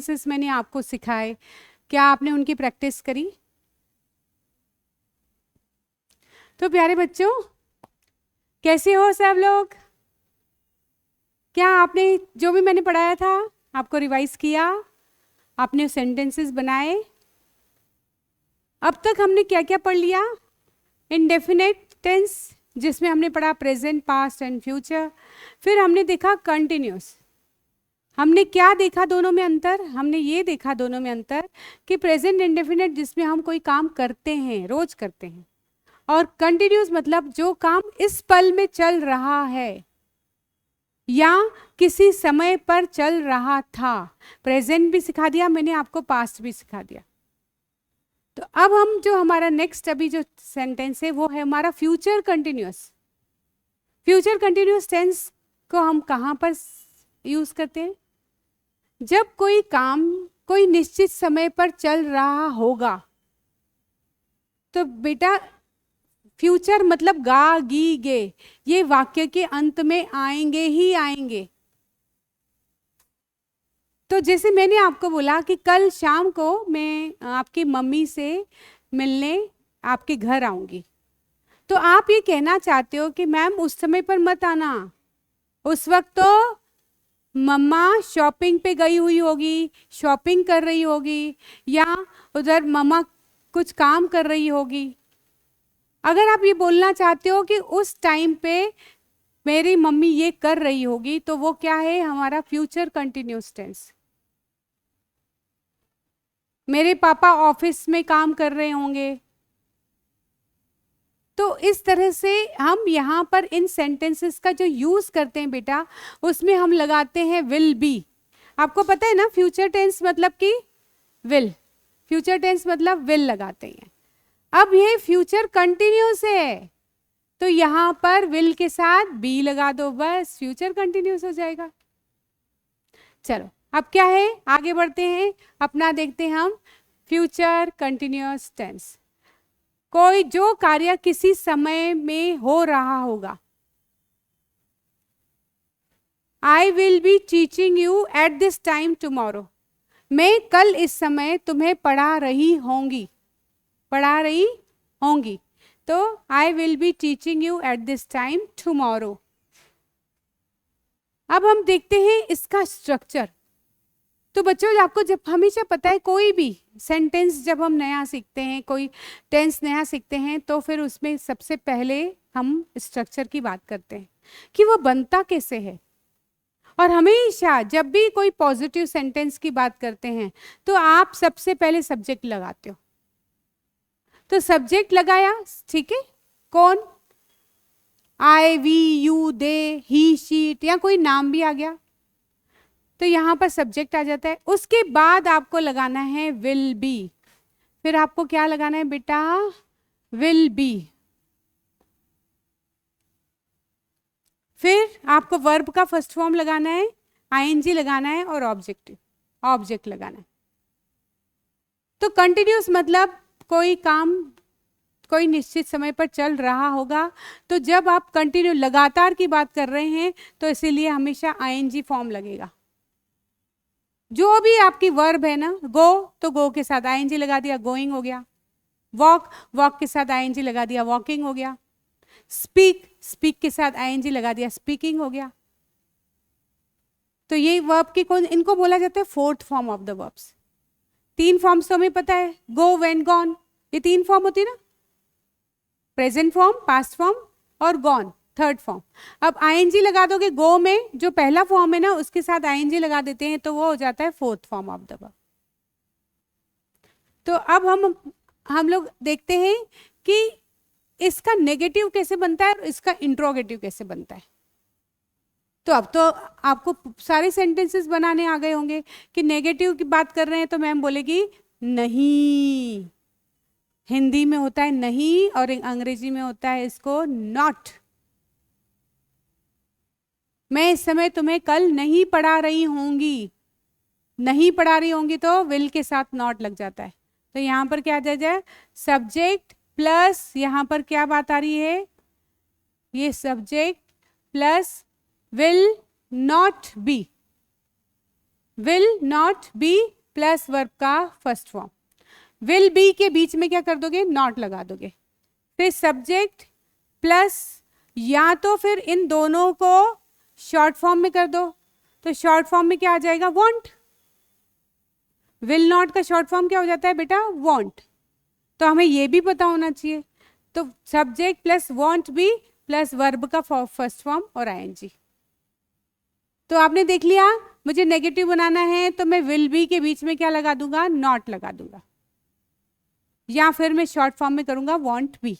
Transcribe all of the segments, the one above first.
Sentences मैंने आपको सिखाए, क्या आपने उनकी प्रैक्टिस करी? तो प्यारे बच्चों, कैसे हो सब लोग? क्या आपने जो भी मैंने पढ़ाया था आपको रिवाइज किया? आपने सेंटेंसेस बनाए? अब तक हमने क्या क्या पढ़ लिया? इंडेफिनेट टेंस, जिसमें हमने पढ़ा प्रेजेंट, पास्ट एंड फ्यूचर। फिर हमने देखा कंटिन्यूस। हमने क्या देखा दोनों में अंतर? हमने ये देखा दोनों में अंतर कि प्रेजेंट इंडेफिनेट जिसमें हम कोई काम करते हैं, रोज करते हैं, और कंटिन्यूस मतलब जो काम इस पल में चल रहा है या किसी समय पर चल रहा था। प्रेजेंट भी सिखा दिया मैंने आपको, पास्ट भी सिखा दिया। तो अब हम जो हमारा नेक्स्ट अभी जो सेंटेंस है वो है हमारा future continuous. Future continuous tense को हम कहाँ पर यूज करते हैं? जब कोई काम कोई निश्चित समय पर चल रहा होगा। तो बेटा फ्यूचर मतलब गा गी गे, ये वाक्य के अंत में आएंगे ही आएंगे। तो जैसे मैंने आपको बोला कि कल शाम को मैं आपकी मम्मी से मिलने आपके घर आऊंगी, तो आप ये कहना चाहते हो कि मैम उस समय पर मत आना, उस वक्त तो मम्मा शॉपिंग पे गई हुई होगी, शॉपिंग कर रही होगी, या उधर मम्मा कुछ काम कर रही होगी। अगर आप ये बोलना चाहते हो कि उस टाइम पे मेरी मम्मी ये कर रही होगी, तो वो क्या है? हमारा फ्यूचर कंटिन्यूस टेंस। मेरे पापा ऑफिस में काम कर रहे होंगे। तो इस तरह से हम यहाँ पर इन सेंटेंसेस का जो यूज करते हैं बेटा, उसमें हम लगाते हैं विल बी। आपको पता है ना फ्यूचर टेंस मतलब कि विल, फ्यूचर टेंस मतलब विल लगाते हैं। अब ये फ्यूचर कंटिन्यूस है, तो यहां पर विल के साथ बी लगा दो, बस फ्यूचर कंटिन्यूस हो जाएगा। चलो अब क्या है, आगे बढ़ते हैं, अपना देखते हैं हम फ्यूचर कंटिन्यूस टेंस। कोई जो कार्य किसी समय में हो रहा होगा। आई will be teaching you eight this time tomorrow. मैं कल इस समय तुम्हें पढ़ा रही होंगी, पढ़ा रही होंगी। तो आई will be teaching you eight this time tomorrow. अब हम देखते हैं इसका स्ट्रक्चर। तो बच्चों आपको जब हमेशा पता है कोई भी सेंटेंस जब हम नया सीखते हैं, कोई टेंस नया सीखते हैं, तो फिर उसमें सबसे पहले हम स्ट्रक्चर की बात करते हैं कि वो बनता कैसे है। और हमेशा जब भी कोई पॉजिटिव सेंटेंस की बात करते हैं तो आप सबसे पहले सब्जेक्ट लगाते हो। तो सब्जेक्ट लगाया, ठीक है, कौन? I, we, you, they, he, she, या कोई नाम भी आ गया तो यहां पर सब्जेक्ट आ जाता है। उसके बाद आपको लगाना है विल बी। फिर आपको क्या लगाना है बेटा? Will be. फिर आपको वर्ब का फर्स्ट फॉर्म लगाना है, आईएनजी लगाना है, और ऑब्जेक्ट लगाना है। तो कंटिन्यूस मतलब कोई काम कोई निश्चित समय पर चल रहा होगा। तो जब आप कंटिन्यू लगातार की बात कर रहे हैं तो इसीलिए हमेशा आईएनजी फॉर्म लगेगा। जो भी आपकी वर्ब है ना, गो तो गो के साथ आईएनजी लगा दिया, गोइंग हो गया। वॉक, वॉक के साथ आईएनजी लगा दिया, वॉकिंग हो गया। स्पीक, स्पीक के साथ आईएनजी लगा दिया, स्पीकिंग हो गया। तो ये वर्ब की कौन, इनको बोला जाता है fourth form of the verbs. 3 forms तो हमें पता है, गो, वेन, गॉन, ये 3 फॉर्म होती है ना, प्रेजेंट फॉर्म, पास्ट फॉर्म और गॉन थर्ड फॉर्म। अब आईएनजी लगा दोगे गो में, जो पहला फॉर्म है ना उसके साथ आईएनजी लगा देते हैं तो वो हो जाता है fourth form of the verb. तो अब हम लोग देखते हैं कि इसका नेगेटिव कैसे बनता है और इसका इंट्रोगेटिव कैसे बनता है। तो अब तो आपको सारे सेंटेंसेस बनाने आ गए होंगे कि नेगेटिव की बात कर रहे हैं तो मैम बोलेगी नहीं, हिंदी में होता है नहीं और अंग्रेजी में होता है इसको नॉट। मैं इस समय तुम्हें कल नहीं पढ़ा रही होंगी, नहीं पढ़ा रही होंगी तो विल के साथ नॉट लग जाता है। तो यहां पर क्या आ जाए, सब्जेक्ट प्लस यहां पर क्या बात आ रही है, ये subject plus will not B, will not B plus verb का फर्स्ट फॉर्म। विल बी के बीच में क्या कर दोगे, नॉट लगा दोगे। फिर सब्जेक्ट प्लस, या तो फिर इन दोनों को शॉर्ट फॉर्म में कर दो, तो शॉर्ट फॉर्म में क्या आ जाएगा, वॉन्ट। विल नॉट का शॉर्ट फॉर्म क्या हो जाता है बेटा, वॉन्ट। तो हमें ये भी पता होना चाहिए। तो subject plus want be plus verb का फर्स्ट फॉर्म और आईएनजी। तो आपने देख लिया, मुझे नेगेटिव बनाना है तो मैं विल बी के बीच में क्या लगा दूंगा, नॉट लगा दूंगा, या फिर मैं शॉर्ट फॉर्म में करूंगा वॉन्ट बी।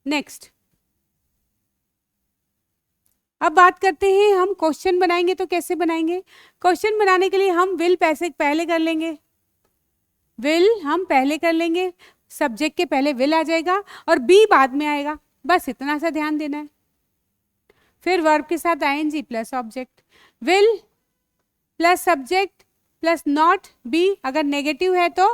नेक्स्ट, अब बात करते हैं हम क्वेश्चन बनाएंगे तो कैसे बनाएंगे। क्वेश्चन बनाने के लिए हम विल पहले कर लेंगे, विल हम पहले कर लेंगे, सब्जेक्ट के पहले विल आ जाएगा और बी बाद में आएगा, बस इतना सा ध्यान देना है। फिर वर्ब के साथ ING plus object, will plus subject plus not be, अगर नेगेटिव है तो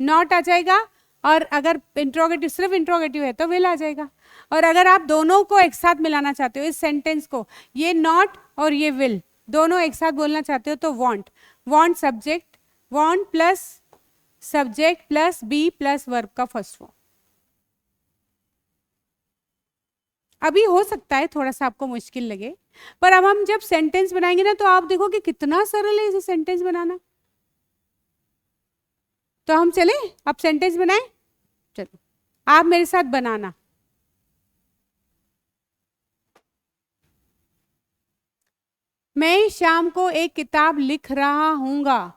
नॉट आ जाएगा, और अगर इंट्रोगेटिव सिर्फ इंट्रोगेटिव है तो विल आ जाएगा। और अगर आप दोनों को एक साथ मिलाना चाहते हो, इस सेंटेंस को, ये नॉट और ये विल दोनों एक साथ बोलना चाहते हो तो want, want subject, want plus subject plus be plus verb का फर्स्ट फॉर्म। अभी हो सकता है थोड़ा सा आपको मुश्किल लगे, पर अब हम जब सेंटेंस बनाएंगे ना तो आप देखो कि कितना सरल है इसे सेंटेंस बनाना। तो हम चले अब सेंटेंस बनाएं, चलो आप मेरे साथ बनाना। मैं शाम को एक किताब लिख रहा हूंगा,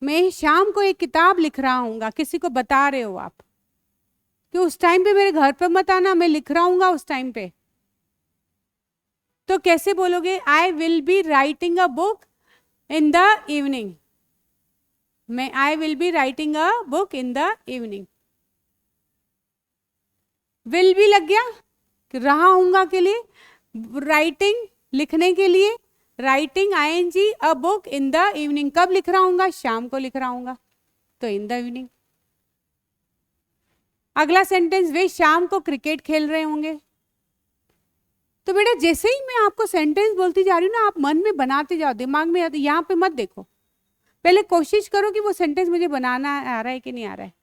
मैं शाम को एक किताब लिख रहा हूंगा, किसी को बता रहे हो आप कि उस टाइम पे मेरे घर पे मत आना, मैं लिख रहा हूंगा उस टाइम पे। तो कैसे बोलोगे, I will be writing a book in the evening, मैं I will be writing a book in the evening. Will भी लग गया रहा हूंगा के लिए, राइटिंग लिखने के लिए, writing ING a book in the evening, कब लिख रहा हूंगा, शाम को लिख रहा हूंगा, तो इन द इवनिंग। अगला सेंटेंस, वे शाम को क्रिकेट खेल रहे होंगे। तो बेटा जैसे ही मैं आपको सेंटेंस बोलती जा रही हूँ ना, आप मन में बनाते जाओ, दिमाग में, यहाँ पे मत देखो, पहले कोशिश करो कि वो सेंटेंस मुझे बनाना आ रहा है कि नहीं आ रहा है।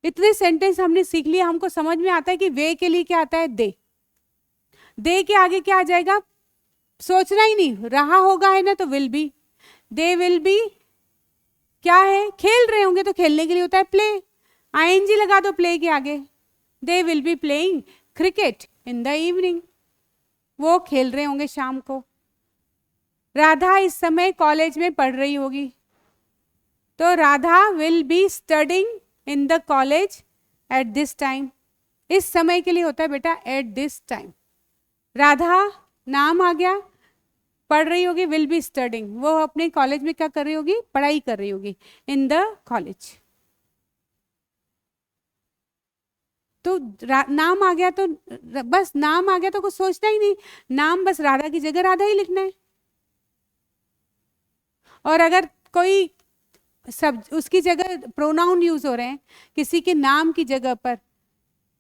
इतने सेंटेंस हमने सीख लिया, हमको समझ में आता है कि वे के लिए क्या आता है, दे, दे के आगे क्या आ जाएगा, सोचना ही नहीं, रहा होगा है ना तो will be, they will B क्या है, खेल रहे होंगे तो खेलने के लिए होता है प्ले, आईएनजी लगा दो प्ले के आगे, दे will be playing cricket in the evening, वो खेल रहे होंगे शाम को। राधा इस समय कॉलेज में पढ़ रही होगी, तो Radha will be studying in the college eight this time, इस समय के लिए होता है बेटा एट दिस टाइम। राधा नाम आ गया, पढ़ रही होगी, विल बी स्टडिंग, वो अपने कॉलेज में क्या कर रही होगी, पढ़ाई कर रही होगी, इन द कॉलेज। तो नाम आ गया तो बस नाम आ गया तो कुछ सोचना ही नहीं, नाम बस राधा की जगह राधा ही लिखना है। और अगर कोई सब उसकी जगह प्रोनाउन यूज हो रहे हैं, किसी के नाम की जगह पर,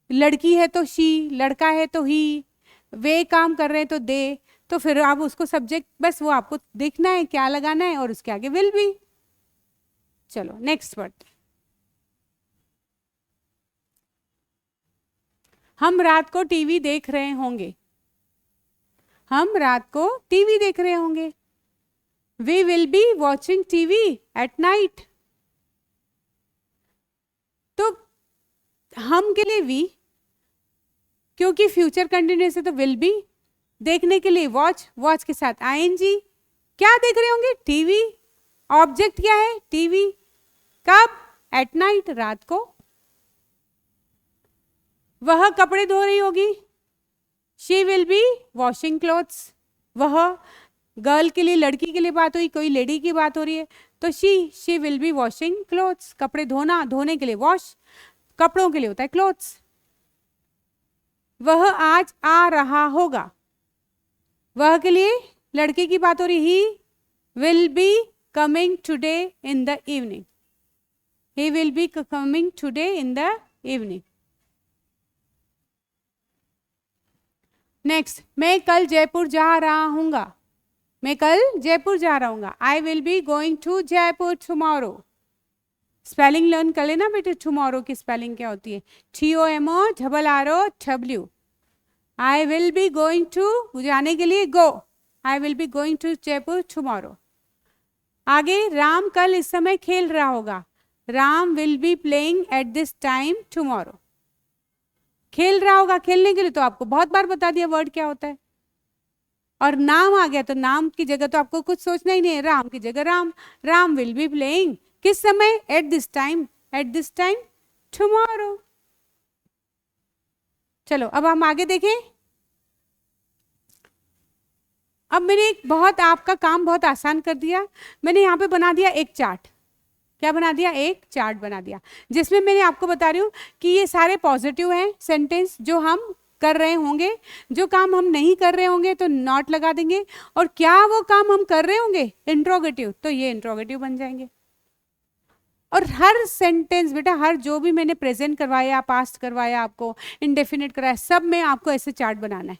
लड़की है तो शी, लड़का है तो ही, वे काम कर रहे हैं तो दे, तो फिर आप उसको सब्जेक्ट बस वो आपको देखना है क्या लगाना है और उसके आगे विल बी। चलो नेक्स्ट पढ़ते। हम रात को टीवी देख रहे होंगे, हम रात को टीवी देख रहे होंगे, we will be watching TV at night. तो हम के लिए वी, क्योंकि फ्यूचर कंटिन्यूअस है तो विल बी, देखने के लिए वॉच, वॉच के साथ आईएनजी, क्या देख रहे होंगे, टीवी, ऑब्जेक्ट क्या है, टीवी, कब, एट नाइट, रात को। वह कपड़े धो रही होगी, she will be washing clothes, वह गर्ल के लिए, लड़की के लिए बात हुई, कोई लेडी की बात हो रही है तो she will be washing clothes, कपड़े धोना, धोने के लिए वॉश, कपड़ों के लिए होता है क्लोथ्स। वह आज आ रहा होगा, वह के लिए लड़के की बात हो रही, he will be coming today in the evening, he will be coming today in the evening. Next, मैं कल जयपुर जा रहा हूँगा, मैं कल जयपुर जा रहा हूँ। I will be going to Jaipur tomorrow. Spelling learn कर लेना बेटे, टुमारो की स्पेलिंग क्या होती है, TOMORROW। I will be going to, जाने के लिए go, I will be going to Jaipur tomorrow. आगे, राम कल इस समय खेल रहा होगा। Ram will be playing at this time tomorrow. खेल रहा होगा, खेलने के लिए तो आपको बहुत बार बता दिया वर्ड क्या होता है। और नाम आ गया तो नाम की जगह तो आपको कुछ सोचना ही नहीं है, राम की जगह Ram. Ram will be playing किस समय, eight this time, eight this time tomorrow. चलो अब हम आगे देखें। अब मैंने एक बहुत, आपका काम बहुत आसान कर दिया। मैंने यहाँ पे बना दिया एक चार्ट। क्या बना दिया, एक चार्ट बना दिया, जिसमें मैंने आपको बता रही हूँ कि ये सारे पॉजिटिव हैं सेंटेंस जो हम कर रहे होंगे। जो काम हम नहीं कर रहे होंगे तो नॉट लगा देंगे, और क्या वो काम हम कर रहे होंगे इंट्रोगेटिव, तो ये इंट्रोगेटिव बन जाएंगे। और हर सेंटेंस बेटा, हर जो भी मैंने प्रेजेंट करवाया, पास्ट करवाया, आपको इंडेफिनिट कराया, सब में आपको ऐसे चार्ट बनाना है।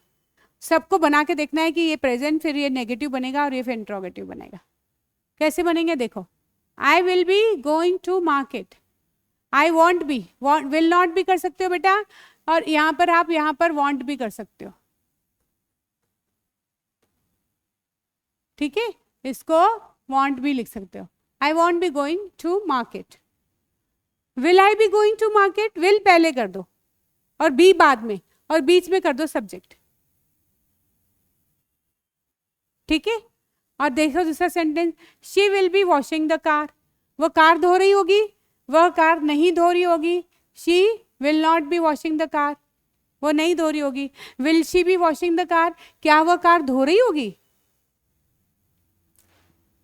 सबको बना के देखना है कि ये प्रेजेंट, फिर ये नेगेटिव बनेगा और ये फिर इंट्रोगेटिव बनेगा। कैसे बनेंगे देखो। I will be going to market. I want be, will not भी कर सकते हो बेटा, और यहां पर आप यहां पर वॉन्ट भी कर सकते हो। ठीक है, इसको वॉन्ट भी लिख सकते हो। I want be going to market. Will I be going to market, will पहले कर दो और बी बाद में, और बीच में कर दो सब्जेक्ट। ठीक है, और देखो दूसरा sentence, she will be washing the car. वो कार धो रही होगी, वह कार नहीं धो रही होगी। She will not be washing the car, वो नहीं धो रही होगी। Will she be washing the car, क्या वह कार धो रही होगी।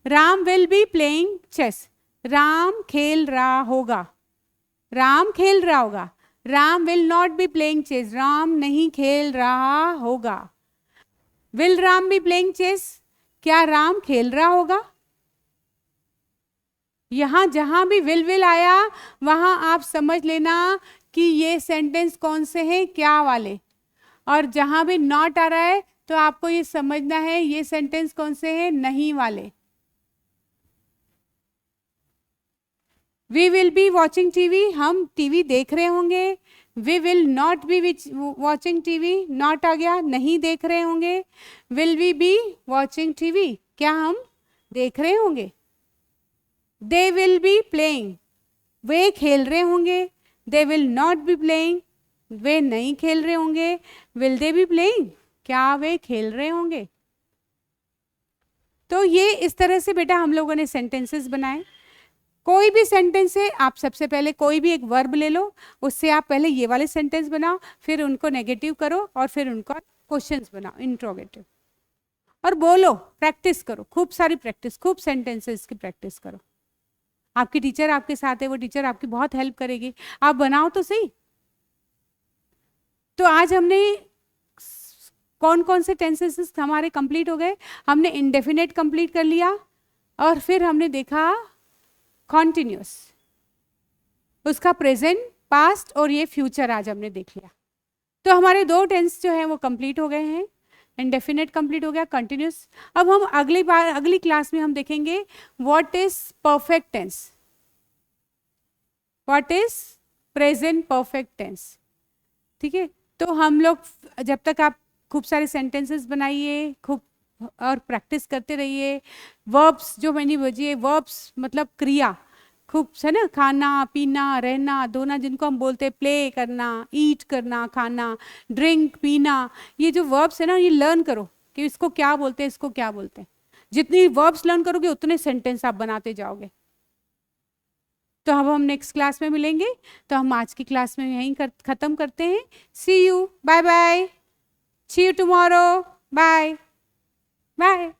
Ram will be playing chess, Ram खेल रहा होगा, राम खेल रहा होगा। Ram will not be playing chess, Ram नहीं खेल रहा होगा। Will Ram be playing chess, क्या राम खेल रहा होगा। यहां जहां भी विल आया वहां आप समझ लेना कि ये सेंटेंस कौन से हैं, क्या वाले। और जहां भी नॉट आ रहा है तो आपको ये समझना है ये सेंटेंस कौन से हैं, नहीं वाले। We will be watching TV, हम टीवी देख रहे होंगे। We will not be watching TV, not आ गया, नहीं देख रहे होंगे। Will we be watching TV, क्या हम देख रहे होंगे। दे विल बी प्लेइंग, वे खेल रहे होंगे। They will not be playing, वे नहीं खेल रहे होंगे। विल दे बी प्लेइंग, क्या वे खेल रहे होंगे। तो ये इस तरह से बेटा हम लोगों ने सेंटेंसेस बनाए। कोई भी सेंटेंस है, आप सबसे पहले कोई भी एक वर्ब ले लो, उससे आप पहले ये वाले सेंटेंस बनाओ, फिर उनको नेगेटिव करो और फिर उनका क्वेश्चंस बनाओ इंट्रोगेटिव, और बोलो, प्रैक्टिस करो, खूब सारी प्रैक्टिस, खूब सेंटेंसेस की प्रैक्टिस करो। आपकी टीचर आपके साथ है, वो टीचर आपकी बहुत हेल्प करेगी। आप बनाओ तो सही। तो आज हमने कौन कौन से टेंसेस हमारे कंप्लीट हो गए। हमने इंडेफिनेट कंप्लीट कर लिया, और फिर हमने देखा कॉन्टिन्यूस, उसका प्रेजेंट, पास्ट और ये फ्यूचर आज हमने देख लिया। तो हमारे दो टेंस जो हैं वो कंप्लीट हो गए हैं। इंडेफिनेट कंप्लीट हो गया, कंटिन्यूस। अब हम अगली क्लास में हम देखेंगे what is perfect tense, what is present perfect tense. ठीक है, तो हम लोग जब तक आप खूब सारे सेंटेंसेस बनाइए, खूब और प्रैक्टिस करते रहिए। वर्ब्स जो मैंने बजिए, वर्ब्स मतलब क्रिया, खूब है ना, खाना पीना रहना धोना, जिनको हम बोलते हैं प्ले करना, ईट करना, खाना, ड्रिंक पीना, ये जो वर्ब्स है ना, ये लर्न करो कि इसको क्या बोलते हैं, इसको क्या बोलते हैं। जितनी वर्ब्स लर्न करोगे उतने सेंटेंस आप बनाते जाओगे। तो अब हम नेक्स्ट क्लास में मिलेंगे। तो हम आज की क्लास में यहीं खत्म करते हैं। See you, bye bye, see you tomorrow, bye bye.